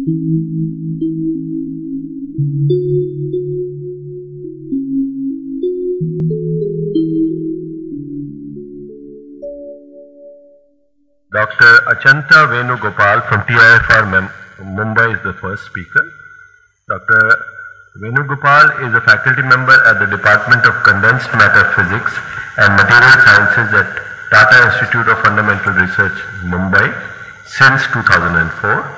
Dr. Achanta Venugopal from TIFR Mumbai is the first speaker. Dr. Venugopal is a faculty member at the Department of Condensed Matter Physics and Material Sciences at Tata Institute of Fundamental Research, Mumbai since 2004.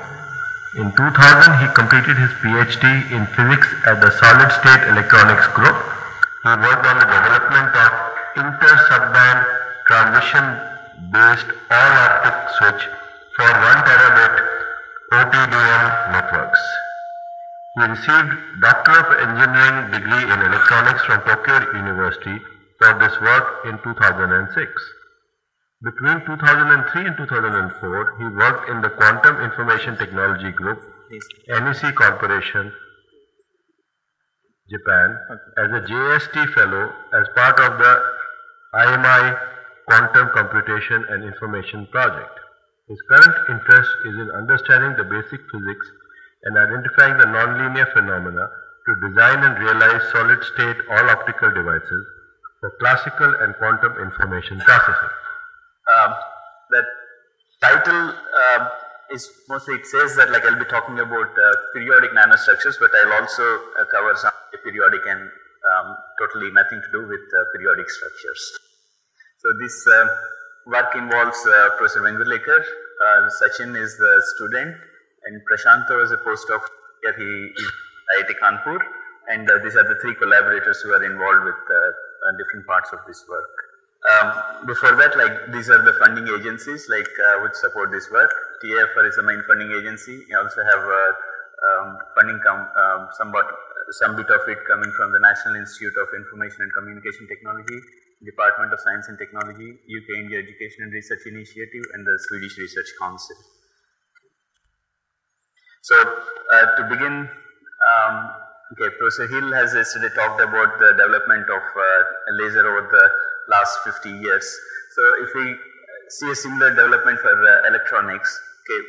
In 2000, he completed his PhD in physics at the Solid State Electronics Group. He worked on the development of inter-subband transition-based all-optic switch for 1 terabit OTDM networks. He received Doctor of Engineering degree in Electronics from Tokyo University for this work in 2006. Between 2003 and 2004, he worked in the Quantum Information Technology Group, NEC Corporation, Japan, as a JST Fellow as part of the IMI Quantum Computation and Information Project. His current interest is in understanding the basic physics and identifying the nonlinear phenomena to design and realize solid-state all-optical devices for classical and quantum information processing. The title is mostly, it says that like I'll be talking about periodic nanostructures, but I'll also cover some periodic and totally nothing to do with periodic structures. So this work involves Professor Vengadlekar, Sachin is the student, and Prashanta was a postdoc here. He is IIT Kanpur, and these are the three collaborators who are involved with different parts of this work. Before that, like these are the funding agencies like which support this work. TIFR is the main funding agency. We also have funding some bit of it coming from the National Institute of Information and Communication Technology, Department of Science and Technology, UK India Education and Research Initiative, and the Swedish Research Council. So to begin, Professor Hill has yesterday talked about the development of a laser over the last 50 years. So if we see a similar development for electronics,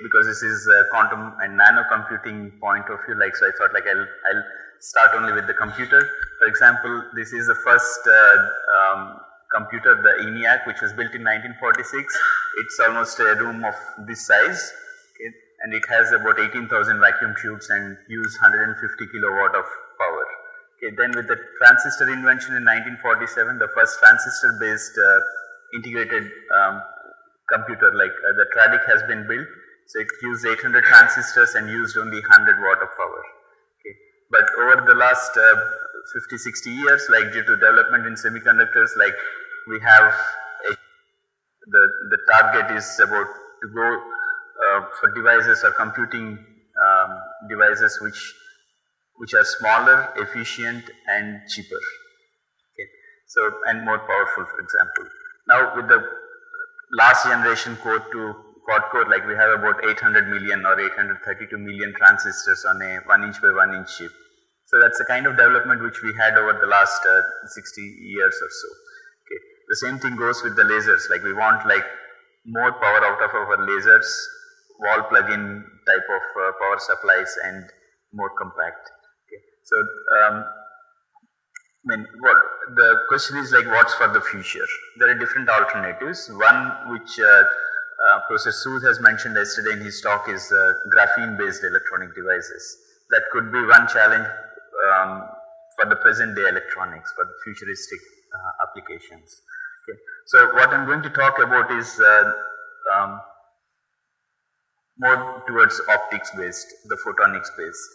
because this is quantum and nano computing point of view, like, so I thought like I'll start only with the computer. For example, this is the first computer, the ENIAC, which was built in 1946. It's almost a room of this size, and it has about 18,000 vacuum tubes and use 150 kilowatt of power. Then with the transistor invention in 1947, the first transistor based integrated computer like the TRADIC has been built. So it used 800 transistors and used only 100 watt of power. But over the last 50-60 years, like due to development in semiconductors, like we have the target is about to go for devices or computing devices which are smaller, efficient, and cheaper. So and more powerful, for example. Now with the last generation quad core, like we have about 800 million or 832 million transistors on a 1 inch by 1 inch chip. So that's the kind of development which we had over the last 60 years or so. The same thing goes with the lasers. Like we want like more power out of our lasers, wall plug-in type of power supplies, and more compact. So what the question is like, what's for the future? There are different alternatives. One which Professor Sood has mentioned yesterday in his talk is graphene-based electronic devices. That could be one challenge for the present day electronics, for the futuristic applications. So what I'm going to talk about is more towards optics-based, the photonics-based.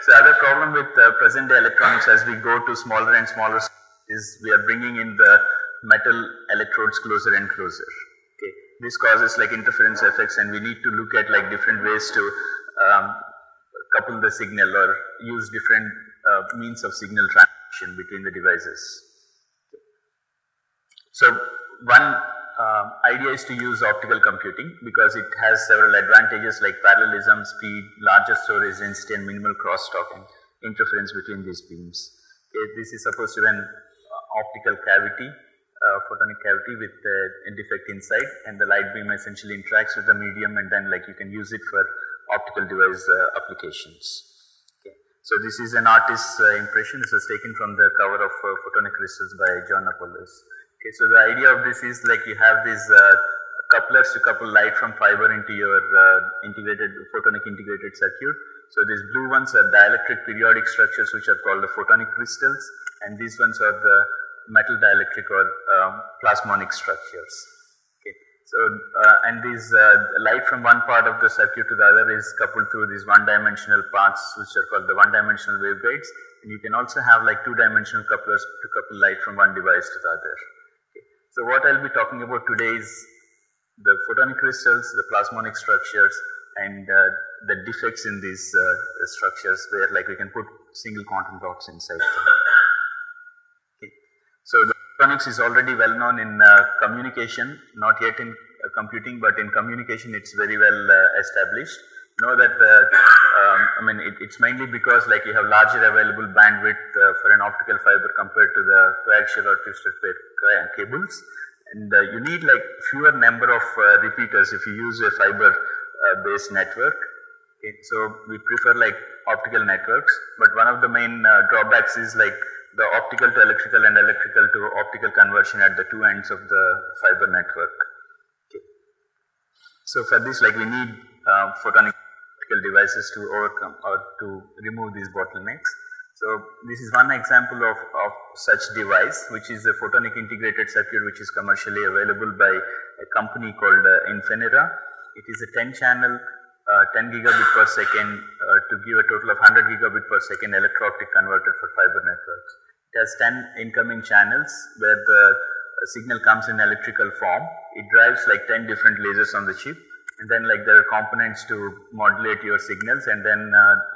So other problem with present day electronics as we go to smaller and smaller is we are bringing in the metal electrodes closer and closer. This causes like interference effects, and we need to look at like different ways to couple the signal or use different means of signal transmission between the devices. So one idea is to use optical computing because it has several advantages like parallelism, speed, larger storage density, and minimal crosstalk and interference between these beams. This is supposed to be an optical cavity, photonic cavity with a defect inside, and the light beam essentially interacts with the medium, and then like you can use it for optical device applications. Okay. So this is an artist's impression. This was taken from the cover of Photonic Crystals by John Napoulos. Okay, so the idea of this is like you have these couplers to couple light from fiber into your photonic integrated circuit. So these blue ones are dielectric periodic structures which are called the photonic crystals, and these ones are the metal dielectric or plasmonic structures. Okay. So and these light from one part of the circuit to the other is coupled through these one-dimensional paths which are called the one-dimensional waveguides, and you can also have like two-dimensional couplers to couple light from one device to the other. Okay. So what I'll be talking about today is the photonic crystals, the plasmonic structures, and the defects in these structures where like we can put single quantum dots inside them. Okay. So the photonics is already well known in communication, not yet in computing, but in communication it's very well established. Know that it's mainly because like you have larger available bandwidth for an optical fiber compared to the coaxial or twisted pair cables, and you need like fewer number of repeaters if you use a fiber based network. Okay. So we prefer like optical networks, but one of the main drawbacks is like the optical to electrical and electrical to optical conversion at the two ends of the fiber network. Okay. So for this like we need photonic devices to overcome or to remove these bottlenecks. So this is one example of such device, which is a photonic integrated circuit which is commercially available by a company called Infinera. It is a 10-channel, 10 gigabit per second to give a total of 100 gigabit per second electro-optic converter for fiber networks. It has 10 incoming channels where the signal comes in electrical form. It drives like 10 different lasers on the chip, and then like there are components to modulate your signals and then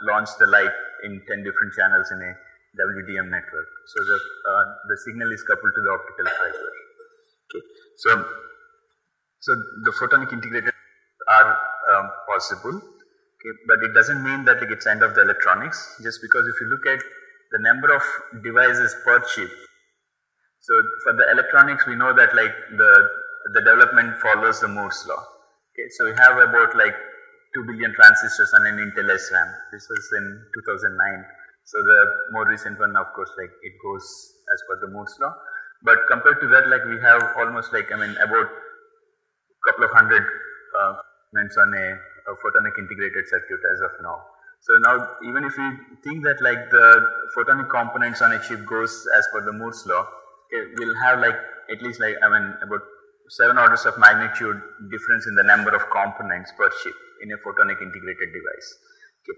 launch the light in 10 different channels in a WDM network. So the signal is coupled to the optical fiber. Okay. So the photonic integrated are possible, okay, but it doesn't mean that like it's end of the electronics, just because if you look at the number of devices per chip. So for the electronics we know that like the development follows the Moore's law. Okay, so we have about like 2 billion transistors on an Intel SRAM. This was in 2009. So the more recent one, of course, like it goes as per the Moore's law. But compared to that, like we have almost like about couple of hundred on a photonic integrated circuit as of now. So now even if you think that like the photonic components on a chip goes as per the Moore's law, okay, we'll have like at least like about 7 orders of magnitude difference in the number of components per chip in a photonic integrated device. Okay.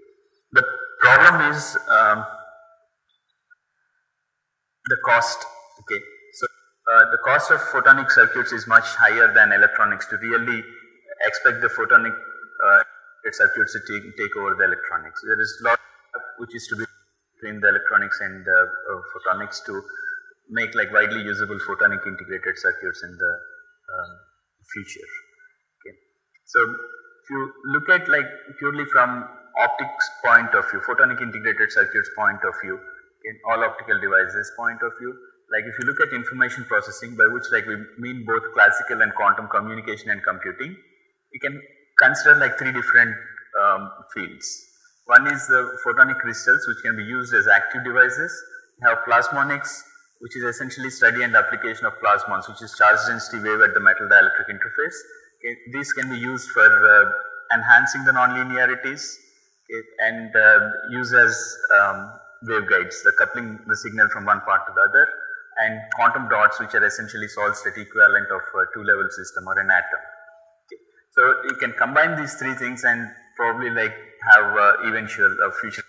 The problem is the cost. Okay. So the cost of photonic circuits is much higher than electronics to really expect the photonic circuits to take over the electronics. There is a lot which is to be between the electronics and photonics to make like widely usable photonic integrated circuits in the future. Okay. So if you look at like purely from optics point of view, photonic integrated circuits point of view, in all optical devices point of view, like if you look at information processing, by which like we mean both classical and quantum communication and computing, you can consider like 3 different fields. One is the photonic crystals, which can be used as active devices. You have plasmonics, which is essentially study and application of plasmons, which is charge density wave at the metal dielectric interface. Okay. These can be used for enhancing the nonlinearities, okay, and used as waveguides, the coupling the signal from one part to the other, and quantum dots, which are essentially solid state equivalent of a 2-level system or an atom. Okay. So you can combine these 3 things and probably like have eventual future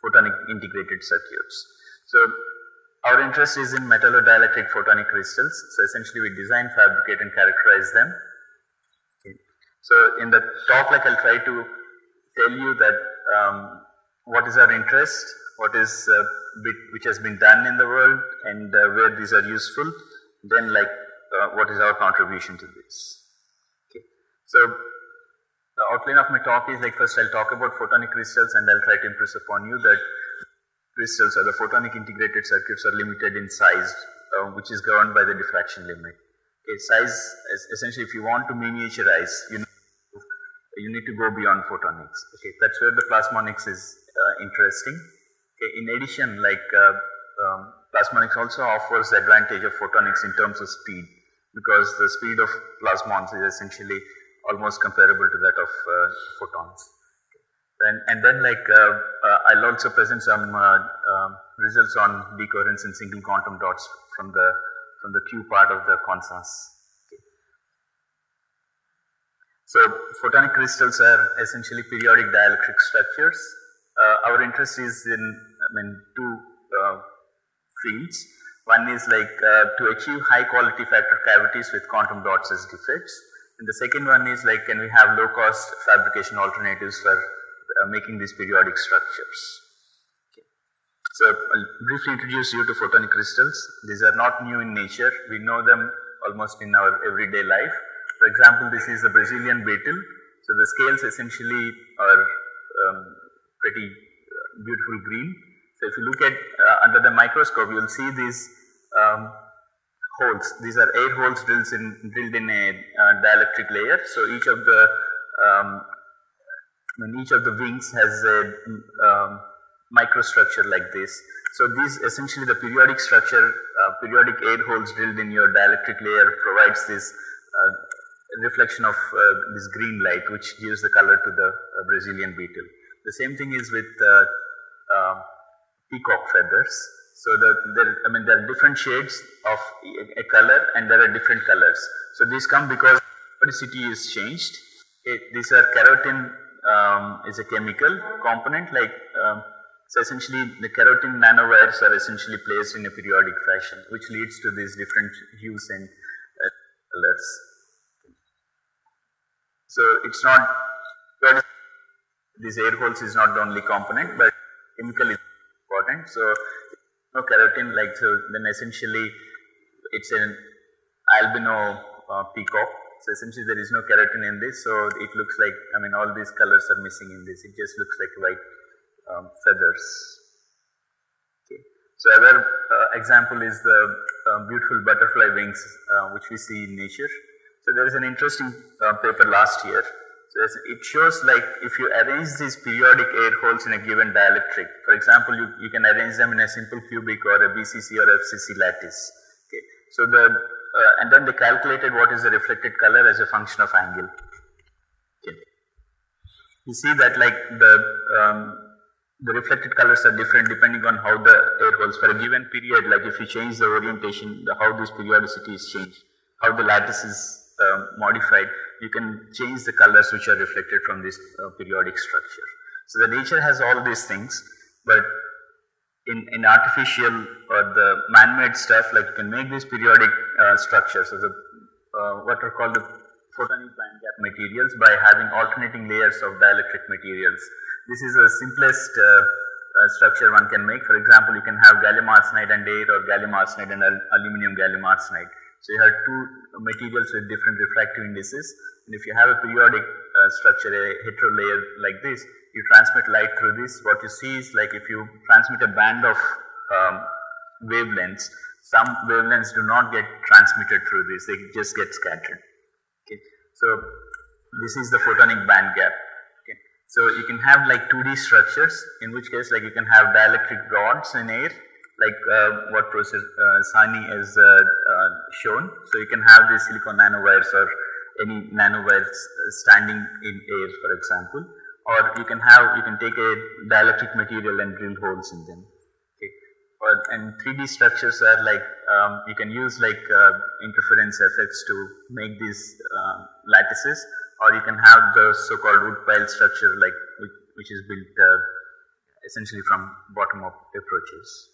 photonic integrated circuits. So our interest is in metallodielectric photonic crystals. So essentially we design, fabricate and characterize them. Okay. So in the talk, like I'll try to tell you that what is our interest, what is which has been done in the world, and where these are useful, then like what is our contribution to this. Okay. So the outline of my talk is like, first I'll talk about photonic crystals and I'll try to impress upon you that crystals or the photonic integrated circuits are limited in size, which is governed by the diffraction limit. Okay, size is essentially, if you want to miniaturize, you need to go beyond photonics. Okay, that's where the plasmonics is interesting. Okay, in addition, like plasmonics also offers the advantage of photonics in terms of speed, because the speed of plasmons is essentially almost comparable to that of photons. And then like I'll also present some results on decoherence in single quantum dots from the Q part of the CONSAS. Okay. So photonic crystals are essentially periodic dielectric structures. Our interest is in two fields. One is like to achieve high quality factor cavities with quantum dots as defects, and the second one is like, can we have low cost fabrication alternatives for making these periodic structures. Okay. So I'll briefly introduce you to photonic crystals. These are not new in nature. We know them almost in our everyday life. For example, this is the Brazilian beetle. So the scales essentially are pretty beautiful green. So if you look at under the microscope, you will see these holes. These are air holes drilled in a dielectric layer. So each of the wings has a microstructure like this. So these essentially the periodic structure, periodic air holes drilled in your dielectric layer provides this reflection of this green light, which gives the color to the Brazilian beetle. The same thing is with peacock feathers. So there are different shades of a color, and there are different colors. So these come because periodicity is changed. These are keratin. Is a chemical component, like so essentially the keratin nanowires are essentially placed in a periodic fashion, which leads to these different hues and colors. So it's not, these air holes is not the only component, but chemical is important. So no keratin, like, so then essentially it's an albino peacock. So essentially there is no keratin in this, so it looks like, all these colors are missing in this. It just looks like white feathers. Okay. So another example is the beautiful butterfly wings which we see in nature. So there is an interesting paper last year. So it shows like if you arrange these periodic air holes in a given dielectric, for example, you can arrange them in a simple cubic or a BCC or FCC lattice. Okay. So and then they calculated what is the reflected color as a function of angle. Okay. You see that like the reflected colors are different depending on how the air holes for a given period, like if you change the orientation, how this periodicity is changed, how the lattice is modified, you can change the colors which are reflected from this periodic structure. So the nature has all these things, but in artificial or the man-made stuff, like you can make these periodic structures, so the what are called the photonic band gap materials, by having alternating layers of dielectric materials. This is the simplest structure one can make. For example, you can have gallium arsenide and air, or gallium arsenide and aluminum gallium arsenide. So you have two materials with different refractive indices, and if you have a periodic structure, a hetero layer like this, you transmit light through this. What you see is like if you transmit a band of wavelengths, some wavelengths do not get transmitted through this, they just get scattered. Okay. So this is the photonic band gap. Okay. So you can have like 2D structures, in which case like you can have dielectric rods in air, like what Professor Sani has shown. So you can have these silicon nanowires or any nanowires standing in air, for example, or you can take a dielectric material and drill holes in them. Okay. And 3D structures are like you can use like interference effects to make these lattices, or you can have the so-called wood pile structure, like which is built essentially from bottom-up approaches.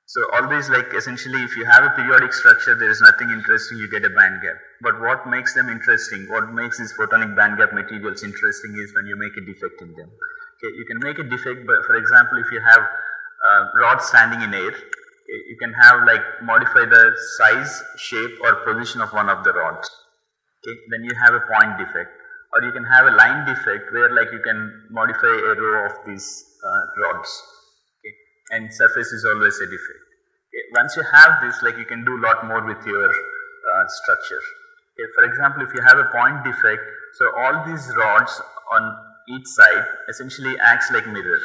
So all these, like essentially if you have a periodic structure, there is nothing interesting, you get a band gap. But what makes them interesting, what makes these photonic band gap materials interesting is when you make a defect in them. Okay, you can make a defect, but for example, if you have rods standing in air, you can have like modify the size, shape or position of one of the rods. Okay, then you have a point defect. Or you can have a line defect where like you can modify a row of these rods. And surface is always a defect. Okay. Once you have this, like you can do a lot more with your structure. Okay, for example, if you have a point defect, so all these rods on each side essentially acts like mirror.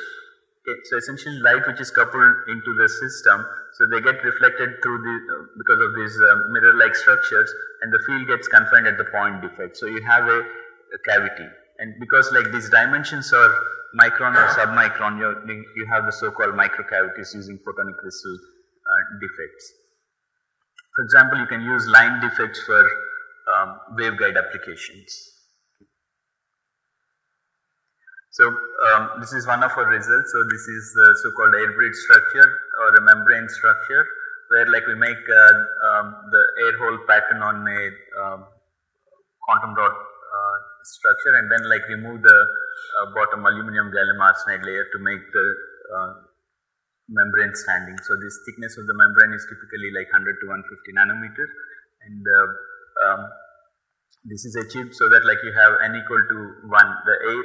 Okay, so essentially light which is coupled into the system, so they get reflected through the because of these mirror-like structures, and the field gets confined at the point defect. So you have a cavity, and because like these dimensions are micron or submicron, you have the so-called microcavities using photonic crystal defects. For example, you can use line defects for waveguide applications. So this is one of our results. So this is the so-called air bridge structure or a membrane structure, where like we make the air hole pattern on a quantum dot structure, and then like remove the bottom aluminum gallium arsenide layer to make the membrane standing. So this thickness of the membrane is typically like 100 to 150 nanometer, and this is achieved so that like you have n equal to 1, the air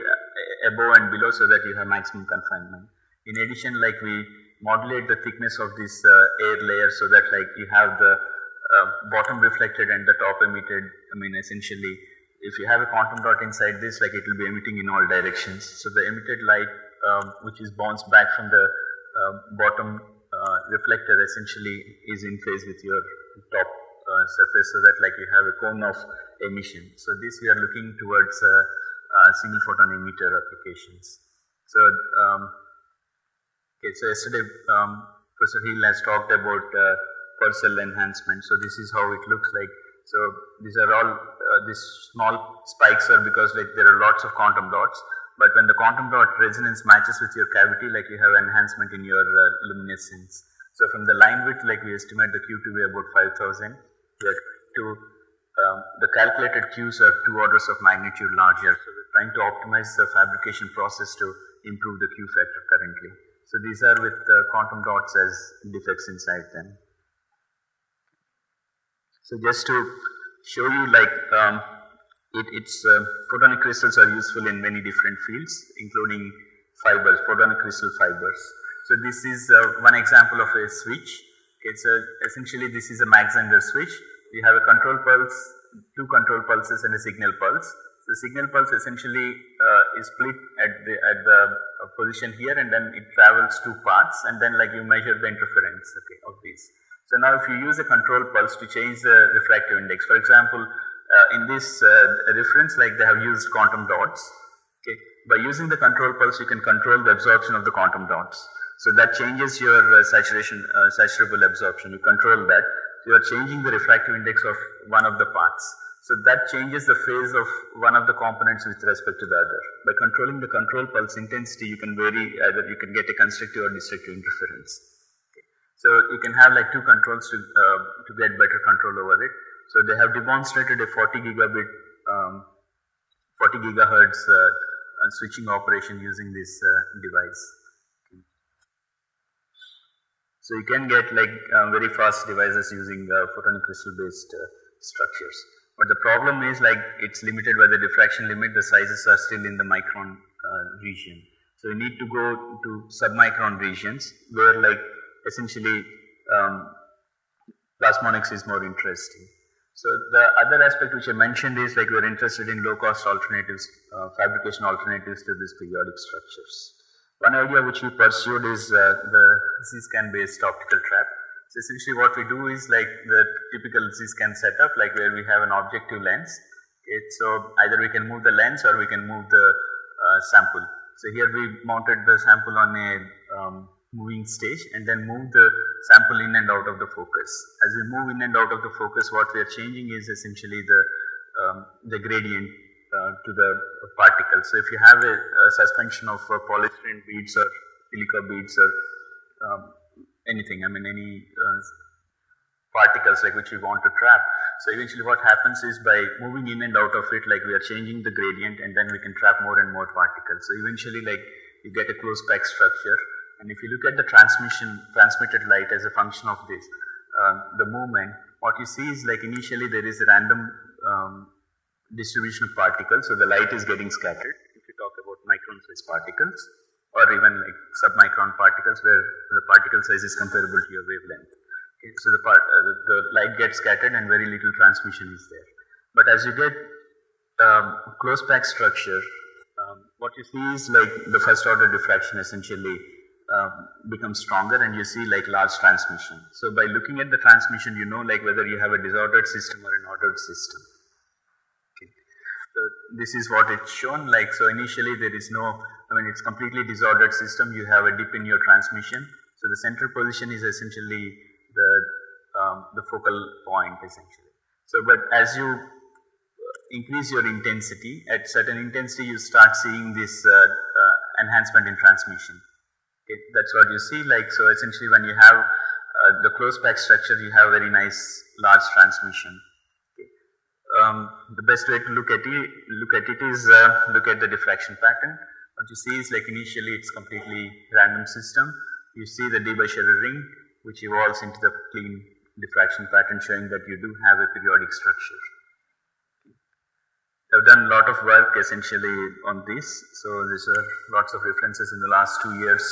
above and below, so that you have maximum confinement. In addition, like we modulate the thickness of this air layer so that like you have the bottom reflected and the top emitted. I mean, essentially, if you have a quantum dot inside this, like it will be emitting in all directions. So the emitted light which is bounced back from the bottom reflector essentially is in phase with your top surface, so that like you have a cone of emission. So this we are looking towards single photon emitter applications. So okay, so yesterday Professor Hill has talked about Purcell enhancement. So this is how it looks like. So these are all these small spikes are because like there are lots of quantum dots, but when the quantum dot resonance matches with your cavity, like you have enhancement in your luminescence. So from the line width, like we estimate the Q to be about 5000. The calculated Qs are 2 orders of magnitude larger. So we're trying to optimize the fabrication process to improve the Q factor currently. So these are with quantum dots as defects inside them. So just to show you like photonic crystals are useful in many different fields, including fibers, photonic crystal fibers. So this is one example of a switch. Okay, so essentially this is a Mach-Zehnder switch. We have a control pulse, 2 control pulses and a signal pulse. So the signal pulse essentially is split at the position here, and then it travels 2 paths, and then like you measure the interference, okay, of these. So now if you use a control pulse to change the refractive index, for example, in this reference, like they have used quantum dots. Okay, by using the control pulse, you can control the absorption of the quantum dots. So that changes your saturable absorption. You control that. So you are changing the refractive index of one of the paths. So that changes the phase of one of the components with respect to the other. By controlling the control pulse intensity, you can vary either you can get a constructive or destructive interference. Okay. So you can have like 2 controls to get better control over it. So they have demonstrated a 40 gigahertz switching operation using this device. So you can get like very fast devices using photonic crystal based structures. But the problem is like it's limited by the diffraction limit. The sizes are still in the micron region. So you need to go to submicron regions where like essentially plasmonics is more interesting. So the other aspect which I mentioned is like we're interested in low cost alternatives, fabrication alternatives to these periodic structures. One idea which we pursued is the Z-scan based optical trap. So essentially what we do is like the typical Z-scan setup, like where we have an objective lens. Okay, so either we can move the lens or we can move the sample. So here we mounted the sample on a moving stage and then move the sample in and out of the focus. As we move in and out of the focus, what we are changing is essentially the gradient to the particle. So if you have a suspension of polystyrene beads or silica beads or anything, I mean any particles like which we want to trap. So eventually what happens is by moving in and out of it, like we are changing the gradient and then we can trap more and more particles. So eventually like you get a closed pack structure. And if you look at the transmitted light as a function of this, the movement, what you see is like initially there is a random distribution of particles. So the light is getting scattered. If you talk about micron size particles or even like submicron particles where the particle size is comparable to your wavelength. Okay, so the light gets scattered and very little transmission is there. But as you get close packed structure, what you see is like the first order diffraction essentially becomes stronger, and you see like large transmission. So by looking at the transmission, you know like whether you have a disordered system or an ordered system. Okay. So this is what it's shown like. So initially there is no, it's completely disordered system. You have a dip in your transmission. So the central position is essentially the focal point essentially. So but as you increase your intensity, at certain intensity you start seeing this enhancement in transmission. Okay, that's what you see like. So essentially when you have the close packed structure, you have very nice large transmission. Okay. The best way to look at it is look at the diffraction pattern. What you see is like initially it's completely random system. You see the Debye-Scherrer ring which evolves into the clean diffraction pattern, showing that you do have a periodic structure. I've done a lot of work essentially on this. So these are lots of references in the last 2 years.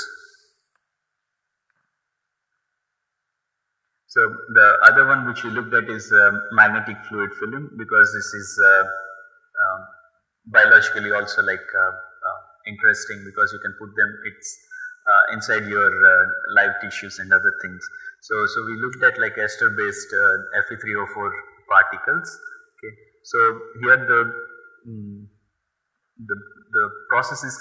So the other one which we looked at is magnetic fluid film, because this is biologically also like interesting, because you can put them, it's inside your live tissues and other things. So we looked at like ester based Fe3O4 particles. Okay. So here the process is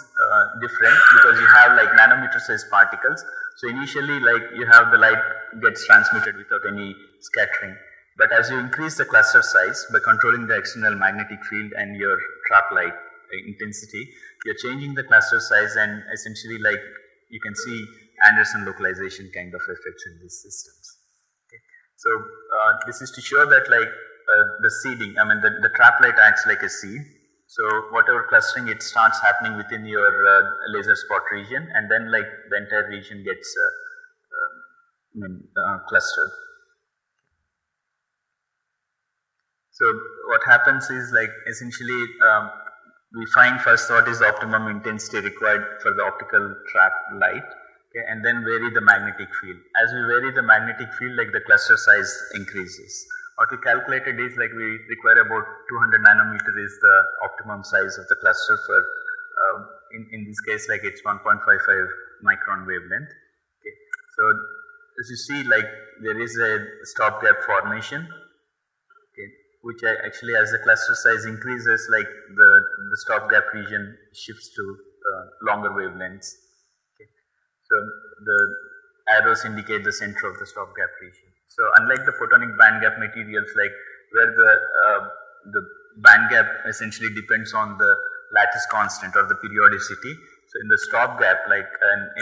different, because you have like nanometer size particles. So initially like you have the light gets transmitted without any scattering. But as you increase the cluster size by controlling the external magnetic field and your trap light intensity, you're changing the cluster size, and essentially like you can see Anderson localization kind of effects in these systems. Okay. So this is to show that like the seeding, the trap light acts like a seed. So whatever clustering, it starts happening within your laser spot region, and then like the entire region gets clustered. So what happens is like essentially we find first what is the optimum intensity required for the optical trap light, okay, and then vary the magnetic field. As we vary the magnetic field, like the cluster size increases. What we calculated is like we require about 200 nanometer is the optimum size of the cluster for, in this case like it's 1.55 micron wavelength. Okay. So as you see like there is a stopgap formation, okay, which actually as the cluster size increases, like the stopgap region shifts to longer wavelengths. Okay. So the arrows indicate the center of the stopgap region. So unlike the photonic bandgap materials, like where the bandgap essentially depends on the lattice constant or the periodicity. So in the stopgap, like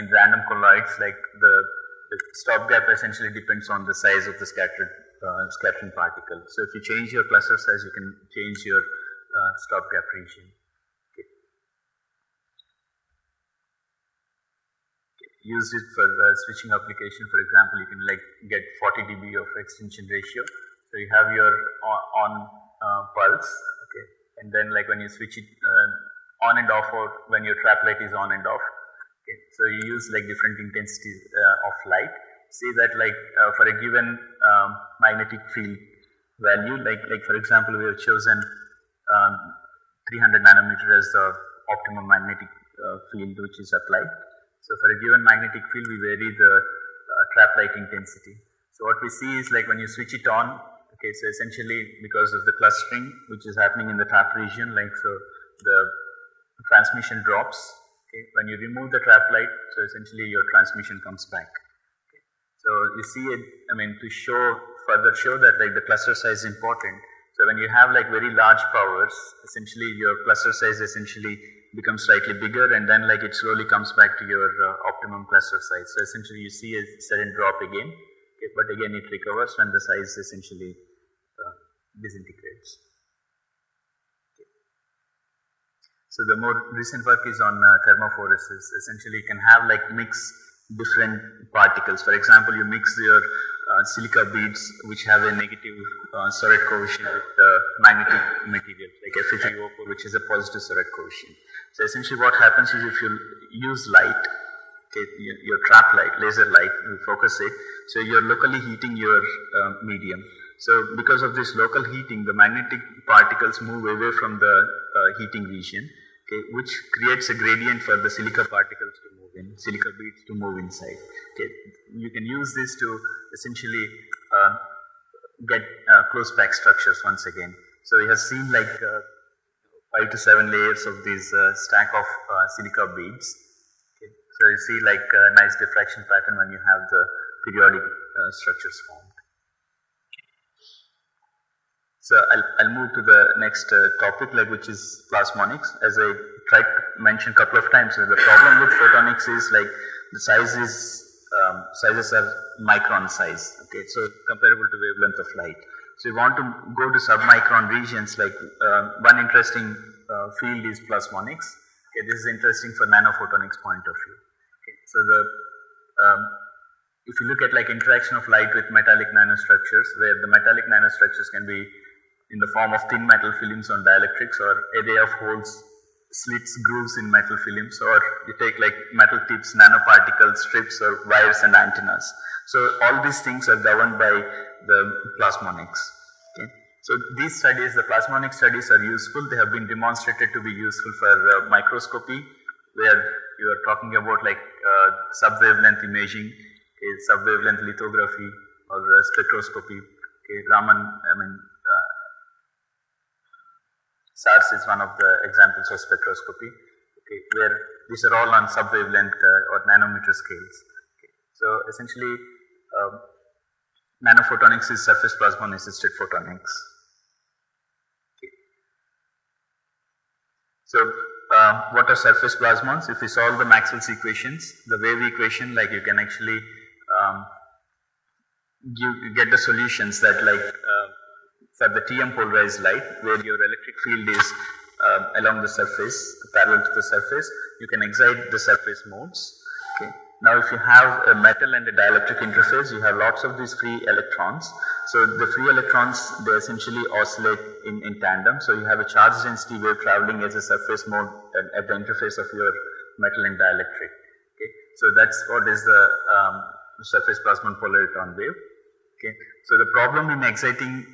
in random colloids, like the stopgap essentially depends on the size of the scattering particle. So if you change your cluster size, you can change your stopgap region. Use it for the switching application. For example, you can like get 40 dB of extinction ratio. So you have your on pulse, okay, and then like when you switch it on and off, or when your trap light is on and off, okay. So you use like different intensities of light. See that like for a given magnetic field value, like for example, we have chosen 300 nanometer as the optimum magnetic field which is applied. So for a given magnetic field, we vary the trap light intensity. So what we see is like when you switch it on, okay, so essentially because of the clustering which is happening in the trap region, like so the transmission drops. Okay, when you remove the trap light, so essentially your transmission comes back. Okay. So you see it, to further show that like the cluster size is important. So when you have like very large powers, essentially your cluster size essentially becomes slightly bigger, and then like it slowly comes back to your optimum cluster size. So essentially you see a sudden drop again, okay, but again it recovers when the size essentially disintegrates. Okay. So the more recent work is on thermophoresis. Essentially you can have like mix different particles. For example, you mix your silica beads which have a negative Soret coefficient with magnetic material like Fe3O4, which is a positive Soret coefficient. So essentially what happens is if you use light, okay, your trap light, laser light, you focus it, so you're locally heating your medium. So because of this local heating, the magnetic particles move away from the heating region, okay, which creates a gradient for the silica particles to move in, silica beads to move inside. Okay, you can use this to essentially get close packed structures once again. So we have seen like 5 to 7 layers of these stack of silica beads. Okay. So you see like a nice diffraction pattern when you have the periodic structures formed. So I'll move to the next topic, like which is plasmonics. As I tried to mention a couple of times, the problem with photonics is like the sizes are micron size. Okay, so comparable to wavelength of light. So you want to go to submicron regions. Like one interesting field is plasmonics. Okay, this is interesting for nanophotonics point of view. Okay, so if you look at like interaction of light with metallic nanostructures, where the metallic nanostructures can be in the form of thin metal films on dielectrics, or array of holes, slits, grooves in metal films, or you take like metal tips, nanoparticles, strips, or wires and antennas. So all these things are governed by the plasmonics. Okay. So these studies, the plasmonic studies, are useful. They have been demonstrated to be useful for microscopy, where you are talking about like sub-wavelength imaging, okay, sub-wavelength lithography, or spectroscopy. Okay, SARS is one of the examples of spectroscopy, okay, where these are all on sub-wavelength or nanometer scales. Okay. So essentially, nanophotonics is surface plasmon assisted photonics. Okay. So what are surface plasmons? If we solve the Maxwell's equations, the wave equation, like you can actually get the solutions that like for the TM polarized light, where your electric field is along the surface, parallel to the surface, you can excite the surface modes. Okay. Now if you have a metal and a dielectric interface, you have lots of these free electrons. So the free electrons, they essentially oscillate in tandem. So you have a charge density wave traveling as a surface mode at the interface of your metal and dielectric. Okay. So that's what is the surface plasmon polaritron wave. Okay. So the problem in exciting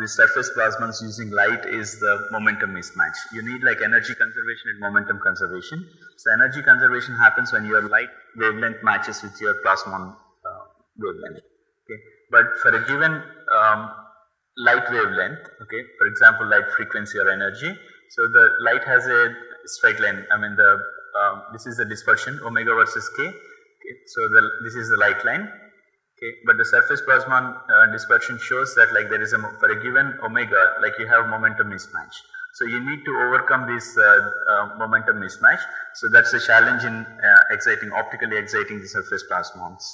the surface plasmons using light is the momentum mismatch. You need like energy conservation and momentum conservation. So energy conservation happens when your light wavelength matches with your plasmon wavelength. Okay. But for a given light wavelength, okay, for example light frequency or energy, so the light has a straight line. I mean this is the dispersion omega versus k. Okay. So this is the light line. Okay, but the surface plasmon dispersion shows that like there is for a given omega, like you have momentum mismatch. So you need to overcome this momentum mismatch. So that's the challenge in optically exciting the surface plasmons.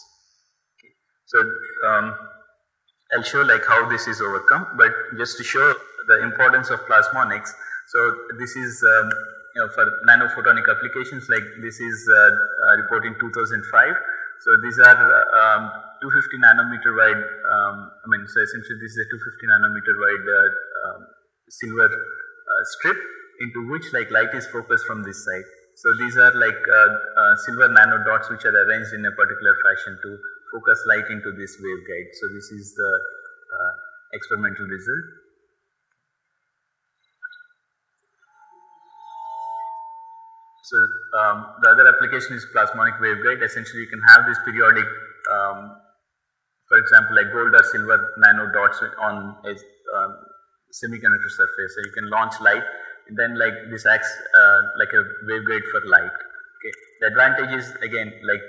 Okay. So I'll show like how this is overcome, but just to show the importance of plasmonics. So this is for nanophotonic applications, like this is reported in 2005. So these are 250 nanometer wide, so essentially this is a 250 nanometer wide silver strip into which like light is focused from this side. So these are like silver nano dots which are arranged in a particular fashion to focus light into this waveguide. So this is the experimental result. So the other application is plasmonic waveguide. Essentially you can have this periodic, for example like gold or silver nano dots on a semiconductor surface. So you can launch light and then like this acts like a waveguide for light. Okay. The advantage is again like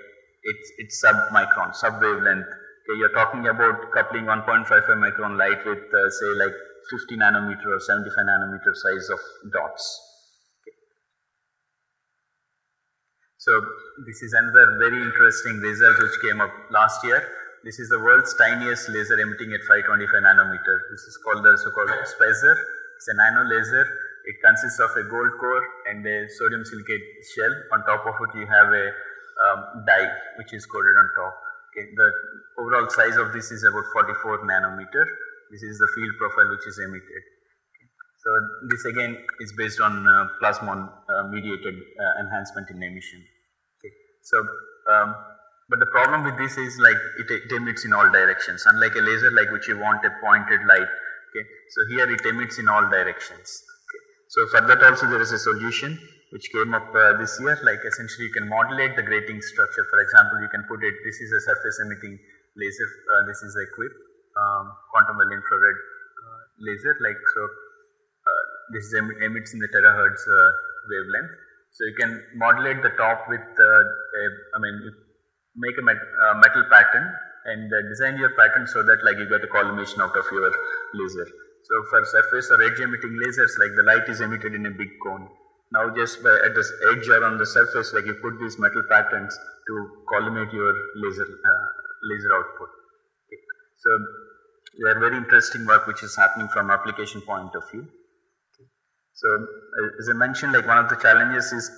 it's sub-micron, sub-wavelength. Okay. You're talking about coupling 1.55 micron light with say like 50 nanometer or 75 nanometer size of dots. So this is another very interesting result which came up last year. This is the world's tiniest laser emitting at 525 nanometer. This is called the so-called SPEZR. It's a nano laser. It consists of a gold core and a sodium silicate shell. On top of it you have a dye which is coated on top. Okay. The overall size of this is about 44 nanometer. This is the field profile which is emitted. So this again is based on plasmon mediated enhancement in emission. Okay. So, But the problem with this is like it emits in all directions, unlike a laser like which you want a pointed light. Okay, so here it emits in all directions. Okay. So for that also there is a solution which came up this year. Like essentially you can modulate the grating structure. For example, you can put it. This is a surface emitting laser. This is a QIP, quantum well infrared laser. Like so, this emits in the terahertz wavelength. So you can modulate the top with, you make a metal pattern and design your pattern so that like you get a collimation out of your laser. So for surface or edge emitting lasers, like the light is emitted in a big cone. Now just at the edge or on the surface, like you put these metal patterns to collimate your laser output. Okay. So they are very interesting work which is happening from application point of view. Okay. So as I mentioned, like one of the challenges is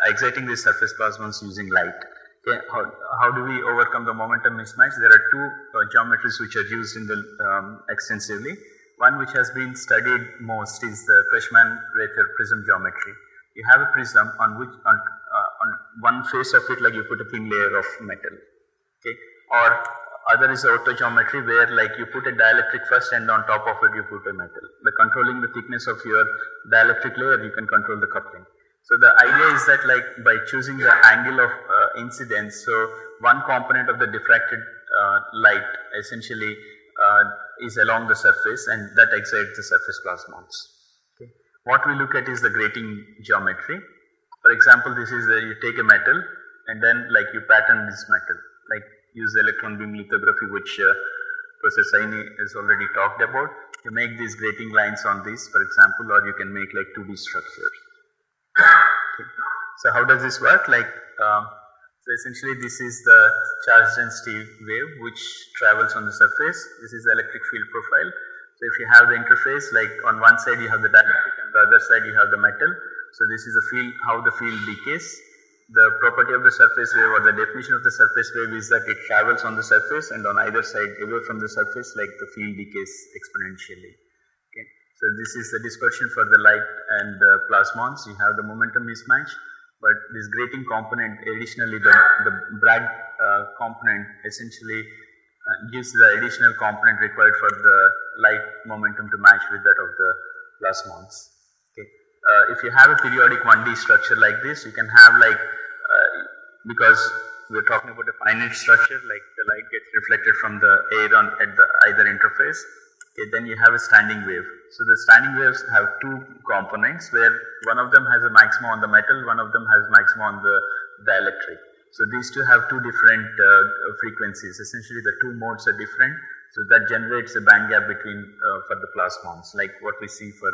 exciting these surface plasmons using light. Okay. How do we overcome the momentum mismatch? There are two geometries which are used in the extensively. One which has been studied most is the Kretschmann-Rather prism geometry. You have a prism on which on one face of it like you put a thin layer of metal. Okay. Or other is the Otto geometry where like you put a dielectric first and on top of it you put a metal. By controlling the thickness of your dielectric layer you can control the coupling. So the idea is that like by choosing the angle of incidence, so one component of the diffracted light essentially is along the surface and that excites the surface plasmons. Okay. What we look at is the grating geometry. For example, this is you take a metal and then like you pattern this metal, like use electron beam lithography which Professor Saini has already talked about. You make these grating lines on this, for example, or you can make like 2D structures. Okay. So how does this work? Like so essentially this is the charged density wave which travels on the surface. This is the electric field profile. So if you have the interface, like on one side you have the dielectric and the other side you have the metal. So this is the field, how the field decays. The property of the surface wave or the definition of the surface wave is that it travels on the surface and on either side away from the surface like the field decays exponentially. Okay. So this is the dispersion for the light and the plasmons. You have the momentum mismatch, but this grating component, additionally the Bragg component essentially gives the additional component required for the light momentum to match with that of the plasmons. Okay. If you have a periodic 1D structure like this, you can have like, because we are talking about a finite structure, like the light gets reflected from the air at the either interface. Okay, then you have a standing wave. So the standing waves have two components where one of them has a maximum on the metal, one of them has maximum on the dielectric. So these two have two different frequencies. Essentially the two modes are different. So that generates a band gap between for the plasmons, like what we see for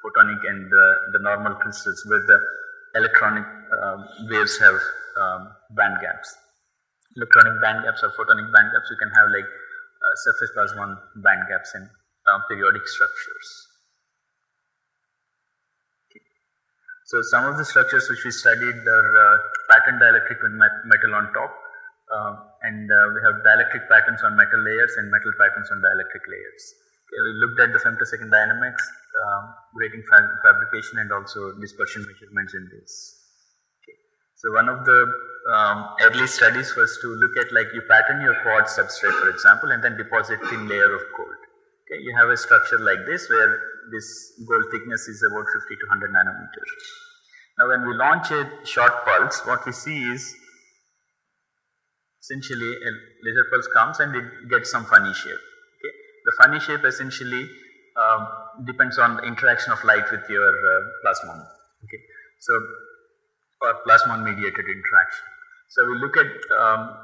photonic and the normal crystals where the electronic waves have band gaps. Electronic band gaps or photonic band gaps, you can have like surface plasmon band gaps in periodic structures. Okay. So some of the structures which we studied are patterned dielectric with metal on top, and we have dielectric patterns on metal layers and metal patterns on dielectric layers. Okay, we looked at the femtosecond dynamics, grating fabrication and also dispersion measurements in this. Okay. So one of the early studies was to look at like you pattern your quartz substrate for example and then deposit thin layer of gold. Okay. You have a structure like this where this gold thickness is about 50 to 100 nanometers. Now when we launch a short pulse, what we see is essentially a laser pulse comes and it gets some funny shape. Okay. The funny shape essentially depends on the interaction of light with your plasmon. Okay. So or plasmon mediated interaction. So we look at,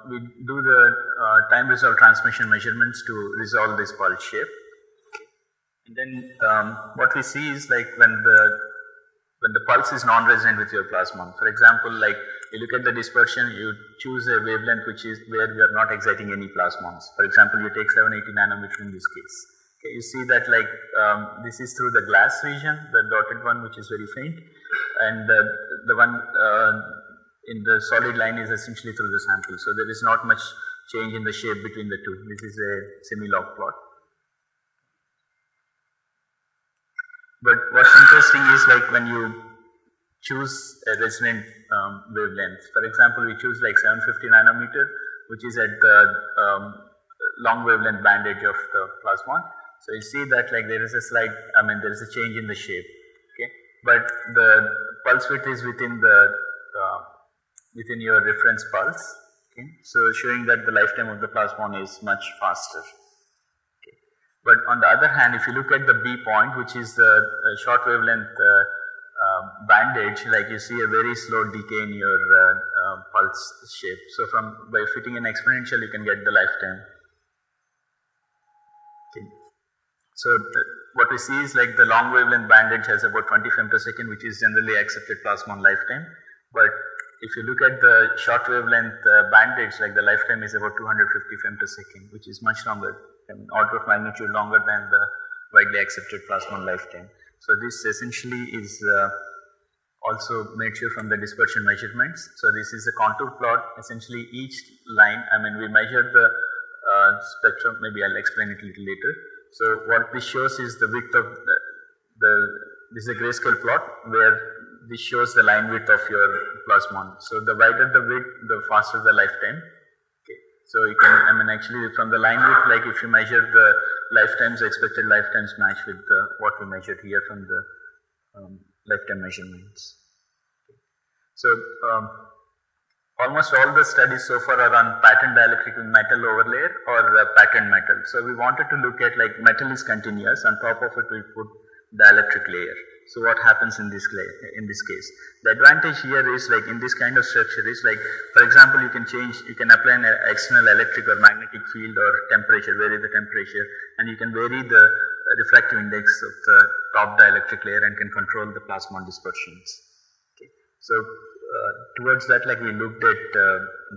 we do the time resolved transmission measurements to resolve this pulse shape. And then what we see is like when the pulse is non-resonant with your plasmon. For example, like you look at the dispersion, you choose a wavelength which is where we are not exciting any plasmons. For example, you take 780 nanometer in this case. Okay, you see that like this is through the glass region, the dotted one which is very faint, and the one in the solid line is essentially through the sample. So there is not much change in the shape between the two. This is a semi-log plot. But what's interesting is like when you choose a resonant wavelength. For example, we choose like 750 nanometer. which is at the long wavelength band edge of the plasmon. So you see that like there is a slight, there is a change in the shape, okay, but the pulse width is within the within your reference pulse, okay, so showing that the lifetime of the plasmon is much faster. Okay. But on the other hand, if you look at the B point, which is the short wavelength band edge, like you see a very slow decay in your pulse shape. So by fitting an exponential, you can get the lifetime. Okay. So what we see is like the long wavelength band edge has about 20 femtosecond, which is generally accepted plasmon lifetime. But if you look at the short wavelength band edge, like the lifetime is about 250 femtosecond, which is much longer, order of magnitude longer than the widely accepted plasmon lifetime. So this essentially is also made sure from the dispersion measurements. So this is a contour plot. Essentially each line, we measured the spectrum, maybe I'll explain it a little later. So what this shows is the width of this is a grayscale plot where this shows the line width of your plasmon. So the wider the width, the faster the lifetime. Okay. So you can, actually from the line width, like if you measure the lifetimes, expected lifetimes match with what we measured here from the lifetime measurements. Okay. So almost all the studies so far are on patterned dielectric with metal overlayer or patterned metal. So we wanted to look at like metal is continuous, on top of it we put dielectric layer. So what happens in this case? The advantage here is like in this kind of structure is like, for example, you can apply an external electric or magnetic field or temperature, vary the temperature, and you can vary the refractive index of the top dielectric layer and can control the plasmon dispersions. Okay. So towards that, like we looked at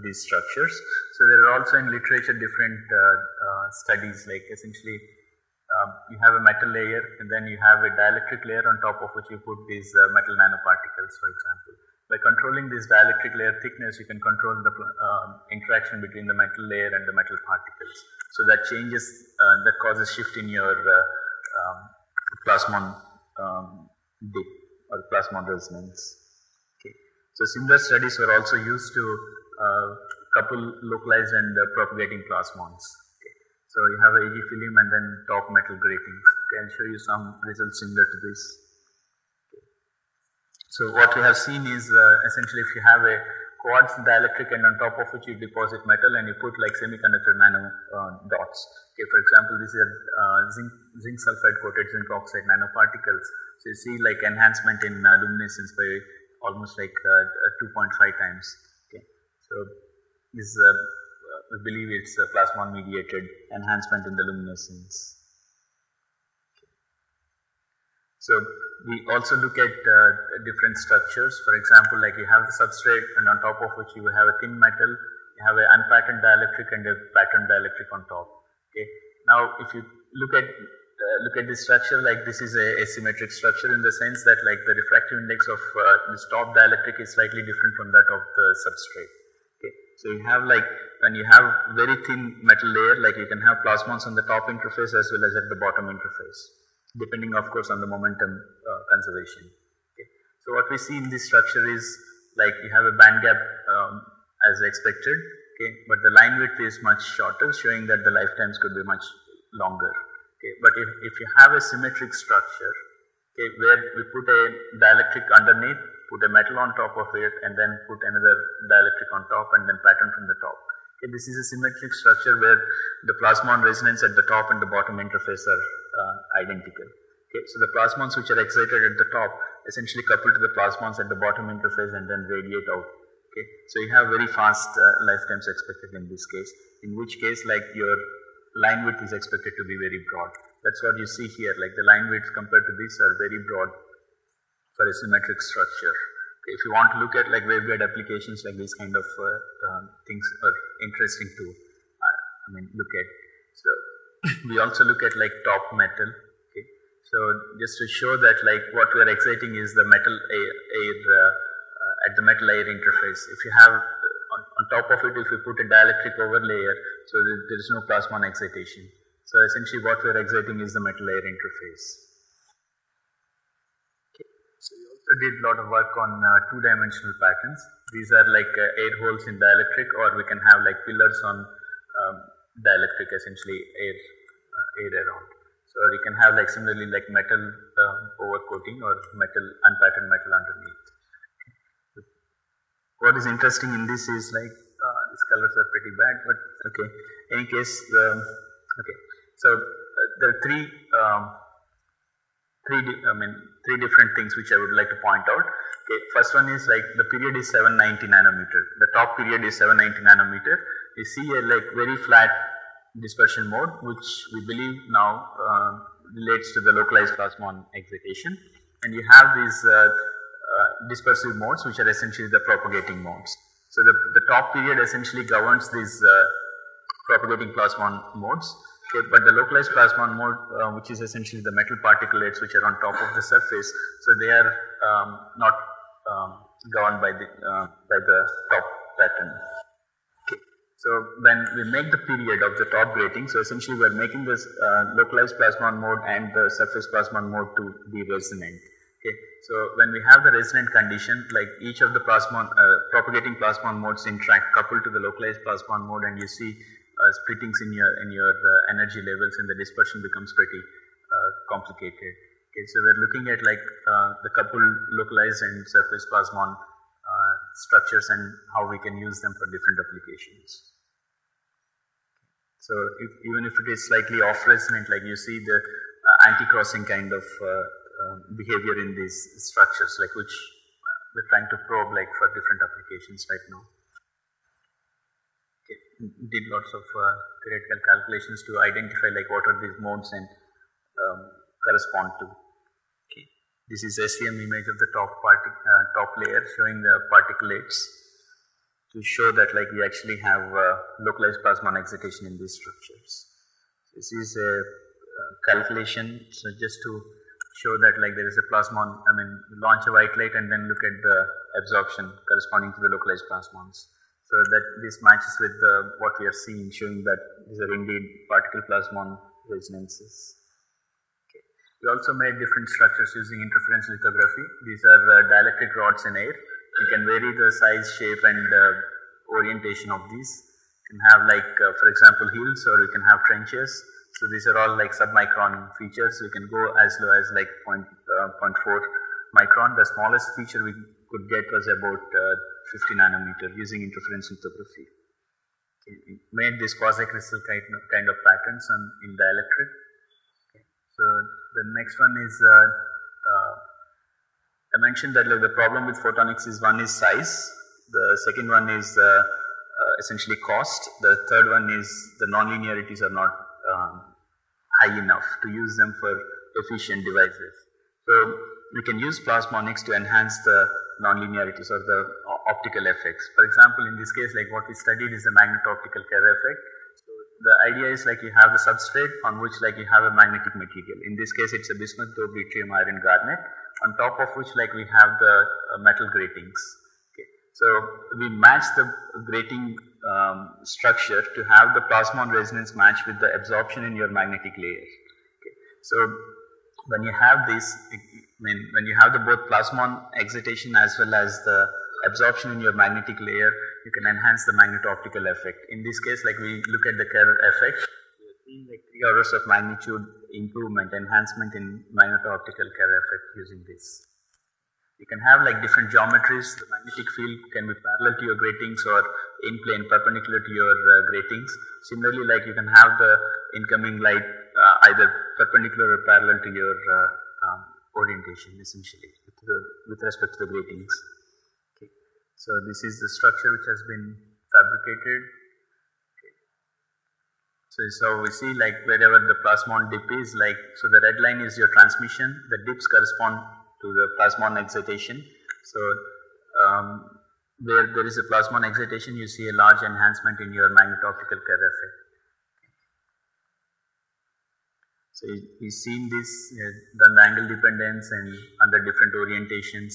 these structures. So there are also in literature different studies, like essentially you have a metal layer and then you have a dielectric layer on top of which you put these metal nanoparticles, for example. By controlling this dielectric layer thickness, you can control the interaction between the metal layer and the metal particles. So that changes, that causes shift in your plasmon dip or plasmon resonance. Okay. So similar studies were also used to couple localized and propagating plasmons. So you have a AG film and then top metal gratings. Okay, I'll show you some results similar to this. Okay. So what we have seen is essentially if you have a quartz dielectric and on top of which you deposit metal and you put like semiconductor nano dots. Okay, for example, these are zinc sulfide coated zinc oxide nanoparticles. So you see like enhancement in luminescence by almost like 2.5 times. Okay, so this we believe it's a plasmon mediated enhancement in the luminescence. Okay. So we also look at different structures. For example, like you have the substrate and on top of which you have a thin metal, you have an unpatterned dielectric and a patterned dielectric on top. Okay. Now if you look at this structure, like this is a asymmetric structure in the sense that like the refractive index of this top dielectric is slightly different from that of the substrate. Okay. So you have like when you have very thin metal layer, like you can have plasmons on the top interface as well as at the bottom interface, depending of course on the momentum conservation. Okay. So what we see in this structure is like you have a band gap as expected, okay, but the line width is much shorter, showing that the lifetimes could be much longer. Okay. But if you have a symmetric structure, okay, where we put a dielectric underneath, put a metal on top of it and then put another dielectric on top and then pattern from the top. Okay, this is a symmetric structure where the plasmon resonance at the top and the bottom interface are identical. Okay, so the plasmons which are excited at the top essentially couple to the plasmons at the bottom interface and then radiate out. Okay, so you have very fast lifetimes expected in this case, in which case like your line width is expected to be very broad. That's what you see here, like the line widths compared to this are very broad for a symmetric structure. Okay, if you want to look at like waveguide applications, like these kind of things are interesting to look at. So we also look at like top metal. Okay, so just to show that like what we are exciting is the metal air at the metal air interface. If you have on top of it, if you put a dielectric overlayer, so there is no plasmon excitation. So essentially what we are exciting is the metal air interface. So we also did a lot of work on two-dimensional patterns. These are like air holes in dielectric, or we can have like pillars on dielectric, essentially air around. So you can have like similarly like metal overcoating or metal unpatterned metal underneath. What is interesting in this is like these colors are pretty bad, but okay. Any case, okay. So there are three different things which I would like to point out. Okay, first one is like the period is 790 nanometer. The top period is 790 nanometer. You see a like very flat dispersion mode, which we believe now relates to the localized plasmon excitation, and you have these dispersive modes, which are essentially the propagating modes. So the top period essentially governs these propagating plasmon modes. Okay, but the localized plasmon mode, which is essentially the metal particulates which are on top of the surface, so they are not governed by the top pattern. Okay. So when we make the period of the top grating, so essentially we are making this localized plasmon mode and the surface plasmon mode to be resonant. Okay. So when we have the resonant condition, like each of the propagating plasmon modes interact coupled to the localized plasmon mode, and you see splittings in your energy levels, and the dispersion becomes pretty complicated. Okay, so we're looking at like the coupled localized and surface plasmon structures and how we can use them for different applications. So even if it is slightly off resonant, like you see the anti-crossing kind of behavior in these structures, like which we're trying to probe like for different applications right now. Did lots of theoretical calculations to identify like what are these modes and correspond to. Okay. This is SEM image of the top layer showing the particulates to show that like we actually have localized plasmon excitation in these structures. This is a calculation, so just to show that like there is a plasmon, launch a white light and then look at the absorption corresponding to the localized plasmons. So that this matches with what we are seeing, showing that these are indeed particle plasmon resonances. Okay. We also made different structures using interference lithography. These are dielectric rods in air. You can vary the size, shape and orientation of these. You can have like for example hills, or you can have trenches. So these are all like submicron features. We can go as low as like 0.4 micron. The smallest feature we could get was about 50 nanometer using interference lithography. Okay. Made this quasi-crystal kind of patterns in dielectric. Okay. So the next one is I mentioned that like, the problem with photonics is one is size, the second one is essentially cost, the third one is the nonlinearities are not high enough to use them for efficient devices. So we can use plasmonics to enhance the nonlinearities or the optical effects. For example, in this case, like what we studied is the magneto-optical Kerr effect. So the idea is like you have a substrate on which like you have a magnetic material. In this case, it's a bismuth, tritium, iron, garnet, on top of which like we have the metal gratings. Okay. So we match the grating structure to have the plasmon resonance match with the absorption in your magnetic layer. Okay. So when you have this, when you have the both plasmon excitation as well as the absorption in your magnetic layer, you can enhance the magneto-optical effect. In this case, like we look at the Kerr effect, we are seeing like 3 orders of magnitude improvement, enhancement in magneto-optical Kerr effect using this. You can have like different geometries. The magnetic field can be parallel to your gratings or in plane perpendicular to your gratings. Similarly, like you can have the incoming light either perpendicular or parallel to your orientation, essentially with respect to the gratings. Okay. So this is the structure which has been fabricated. Okay. So we see like wherever the plasmon dip is, like so the red line is your transmission, the dips correspond to the plasmon excitation. So where there is a plasmon excitation, you see a large enhancement in your magneto-optical Kerr effect. So we've seen this, done the angle dependence and under different orientations.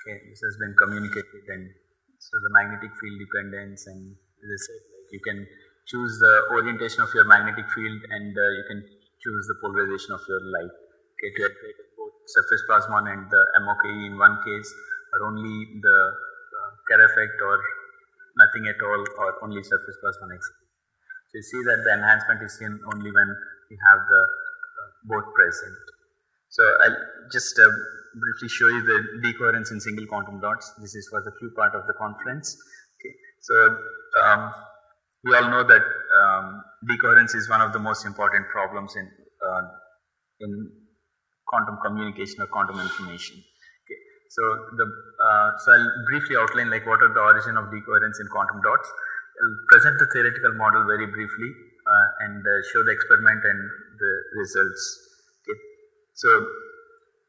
Okay, this has been communicated, and so the magnetic field dependence, and as I said, like you can choose the orientation of your magnetic field and you can choose the polarization of your light. Okay, to get both surface plasmon and the MOKE in one case, or only the Kerr effect, or nothing at all, or only surface plasmon exclusion. So you see that the enhancement is seen only when you have the both present. So I'll just briefly show you the decoherence in single quantum dots. This is for the Q part of the conference. Okay. So we all know that decoherence is one of the most important problems in quantum communication or quantum information. Okay. So I'll briefly outline like what are the origin of decoherence in quantum dots. I'll present the theoretical model very briefly and show the experiment and the results. Okay. So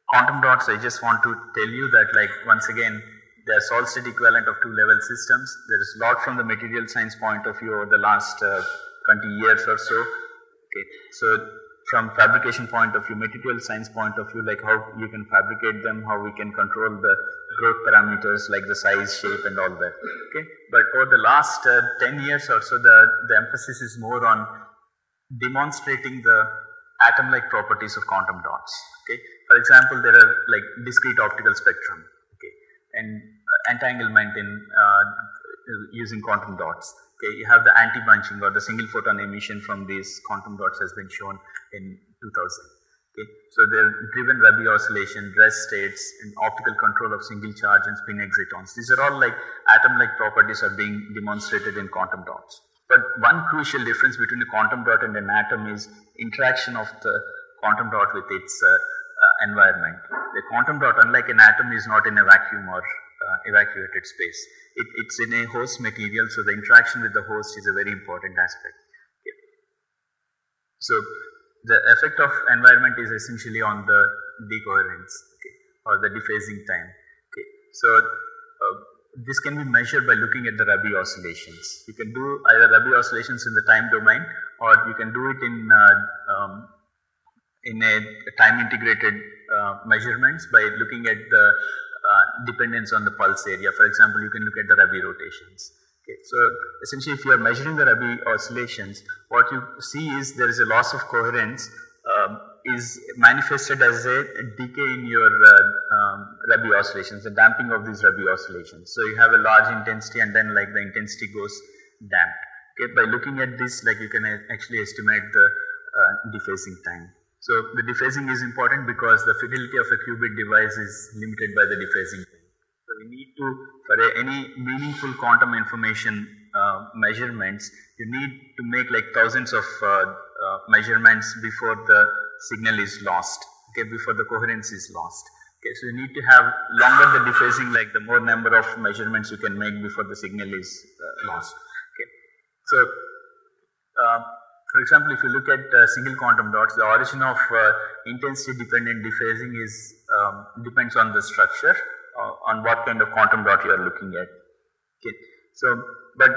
quantum dots, I just want to tell you that like once again they are solid state equivalent of two level systems. There is a lot from the material science point of view over the last 20 years or so. Okay. So from fabrication point of view, material science point of view, like how you can fabricate them, how we can control the growth parameters like the size, shape and all that. Okay. But over the last 10 years or so, the emphasis is more on demonstrating the atom-like properties of quantum dots. Okay. For example, there are like discrete optical spectrum, okay, and entanglement in using quantum dots. Okay, you have the anti-bunching or the single photon emission from these quantum dots has been shown in 2000. Okay, so they're driven Rabi oscillation, rest states, and optical control of single charge and spin excitons. These are all like atom-like properties are being demonstrated in quantum dots. But one crucial difference between a quantum dot and an atom is interaction of the quantum dot with its environment. The quantum dot, unlike an atom, is not in a vacuum or evacuated space. It's in a host material, so the interaction with the host is a very important aspect. Okay. So the effect of environment is essentially on the decoherence, okay, or the dephasing time. Okay. So this can be measured by looking at the Rabi oscillations. You can do either Rabi oscillations in the time domain, or you can do it in a time integrated measurements by looking at the dependence on the pulse area. For example, you can look at the Rabi rotations. Okay. So essentially, if you are measuring the Rabi oscillations, what you see is there is a loss of coherence is manifested as a decay in your Rabi oscillations, the damping of these Rabi oscillations. So you have a large intensity and then like the intensity goes damped. Okay. By looking at this, like you can actually estimate the dephasing time. So the dephasing is important because the fidelity of a qubit device is limited by the dephasing time. So we need to, for any meaningful quantum information measurements, you need to make like thousands of measurements before the signal is lost, okay, before the coherence is lost. Okay, so you need to have longer the dephasing, like the more number of measurements you can make before the signal is lost. Okay, so for example, if you look at single quantum dots, the origin of intensity dependent dephasing is depends on the structure, on what kind of quantum dot you are looking at. Okay. So, but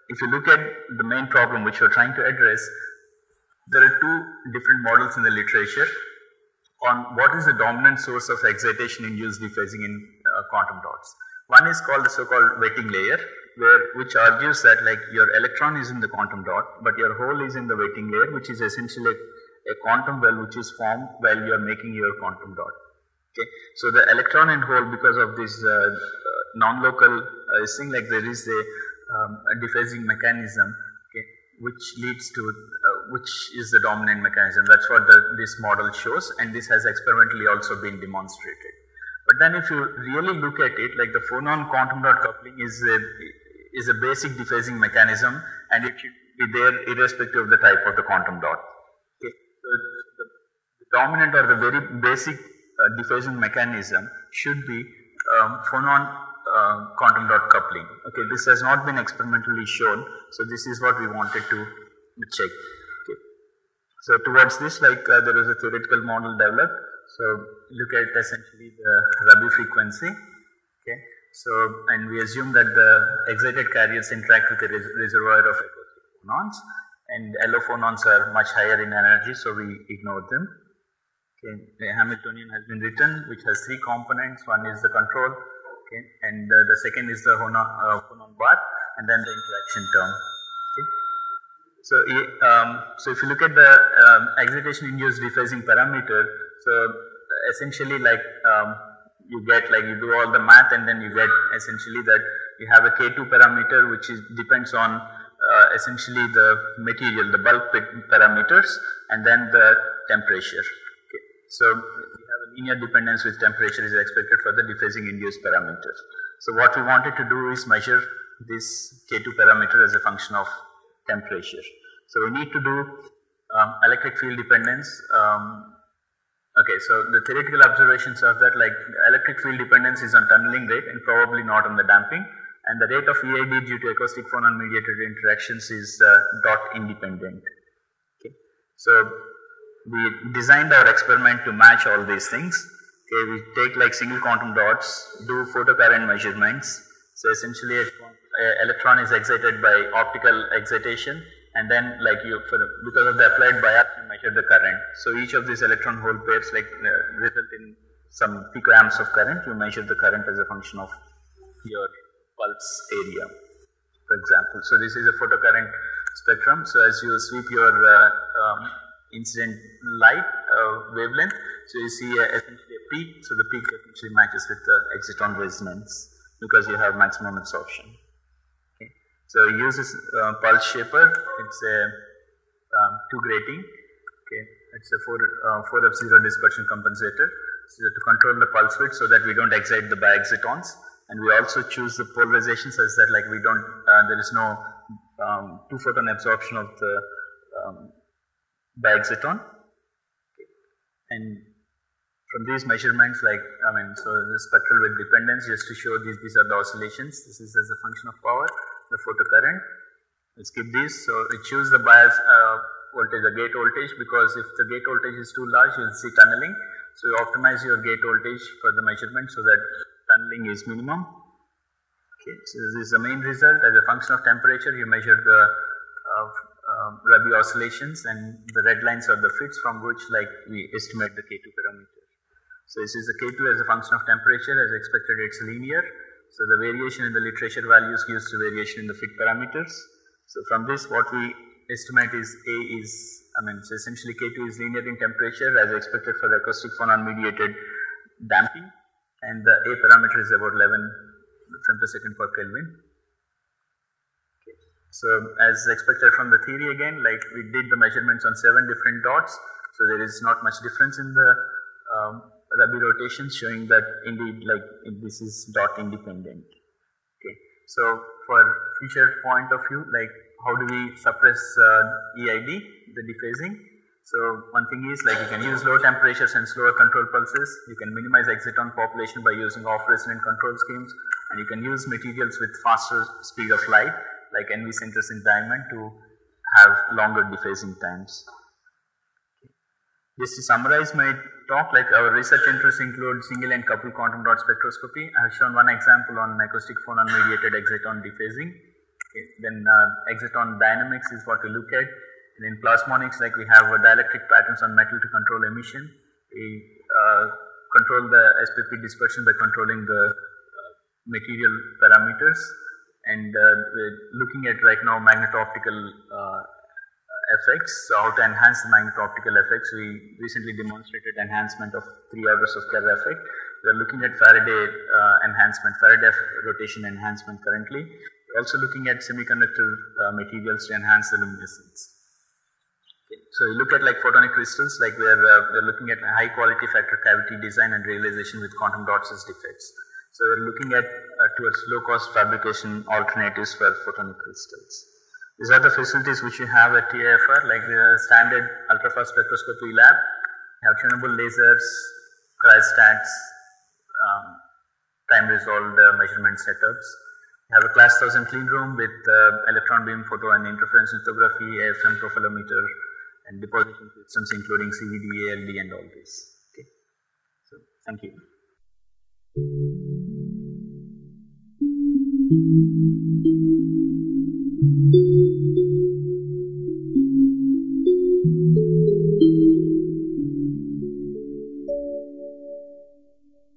if you look at the main problem which we are trying to address, there are two different models in the literature on what is the dominant source of excitation induced dephasing in quantum dots. One is called the so-called wetting layer, which argues that like your electron is in the quantum dot, but your hole is in the wetting layer, which is essentially a quantum well which is formed while you are making your quantum dot. Okay, so the electron and hole, because of this non-local thing, like there is a dephasing mechanism, okay, which leads to which is the dominant mechanism. That's what this model shows, and this has experimentally also been demonstrated. But then if you really look at it, like the phonon quantum dot coupling is a basic dephasing mechanism, and it should be there irrespective of the type of the quantum dot. Okay. So the dominant or the very basic dephasing mechanism should be phonon quantum dot coupling. Okay, this has not been experimentally shown, so this is what we wanted to check. Okay. So towards this, like there is a theoretical model developed. So look at essentially the Rabi frequency. Okay. So, and we assume that the excited carriers interact with a reservoir of echo-3 phonons, and LO phonons are much higher in energy, so we ignore them. Okay. The Hamiltonian has been written, which has three components. One is the control, okay, and the second is the phonon bar, and then the interaction term. Okay. So, so if you look at the excitation induced dephasing parameter, so essentially like you get like you do all the math and then you get essentially that you have a K2 parameter which depends on essentially the material, the bulk parameters, and then the temperature. Okay. So we have a linear dependence with temperature is expected for the dephasing induced parameter. So what we wanted to do is measure this K2 parameter as a function of temperature. So we need to do electric field dependence. Okay, so the theoretical observations are that like electric field dependence is on tunneling rate and probably not on the damping, and the rate of EID due to acoustic phonon mediated interactions is dot independent. Okay, so we designed our experiment to match all these things. Okay, we take like single quantum dots, do photocurrent measurements. So essentially, an electron is excited by optical excitation, and then like because of the applied bias you measure the current. So each of these electron hole pairs like result in some picoamps of current. You measure the current as a function of your pulse area, for example. So this is a photocurrent spectrum. So as you sweep your incident light wavelength, so you see essentially a peak. So the peak essentially matches with the exciton resonance because you have maximum absorption. So it uses pulse shaper. It's a 2 grating. Okay, it's a 4F0 dispersion compensator. So to control the pulse width so that we don't excite the biexcitons, and we also choose the polarization such that like we don't there is no 2 photon absorption of the biexciton. Okay. And from these measurements, like so the spectral width dependence, just to show these are the oscillations. This is as a function of power. The photocurrent. Let's skip this. So we choose the bias voltage, the gate voltage, because if the gate voltage is too large, you will see tunneling. So you optimize your gate voltage for the measurement so that tunneling is minimum. Okay, so this is the main result. As a function of temperature, you measure the Rabi oscillations, and the red lines are the fits from which like we estimate the K2 parameter. So this is the K2 as a function of temperature. As expected, it's linear. So the variation in the literature values gives the variation in the fit parameters. So from this, what we estimate is A is, so essentially K2 is linear in temperature as expected for the acoustic phonon mediated damping, and the A parameter is about 11 femtosecond per Kelvin. Okay. So as expected from the theory again, like we did the measurements on 7 different dots, so there is not much difference in the Rabi rotations, showing that indeed like this is dot independent. Okay. So for future point of view, like how do we suppress EID, the dephasing? So one thing is like you can use low temperatures and slower control pulses. You can minimize exciton population by using off resonant control schemes, and you can use materials with faster speed of light like NV centers in diamond to have longer dephasing times. Just to summarize my talk, like our research interests include single and coupled quantum dot spectroscopy. I have shown one example on acoustic phonon mediated exciton dephasing. Okay. Then exciton dynamics is what we look at. And in plasmonics, like we have dielectric patterns on metal to control emission. We control the SPP dispersion by controlling the material parameters. And we're looking at right now magneto-optical effects. So how to enhance the magneto-optical effects. We recently demonstrated enhancement of 3 orders of Kerr effect. We are looking at Faraday enhancement, Faraday rotation enhancement currently. We are also looking at semiconductor materials to enhance the luminescence. Okay. So you look at like photonic crystals, like we are looking at high quality factor cavity design and realization with quantum dots as defects. So we are looking at towards low cost fabrication alternatives for photonic crystals. These are the facilities which we have at TIFR, like the standard ultrafast spectroscopy lab. We have tunable lasers, cryostats, time resolved measurement setups. We have a class 1000 clean room with electron beam photo and interference lithography, AFM profilometer, and deposition systems including CVD, ALD, and all this. Okay. So thank you.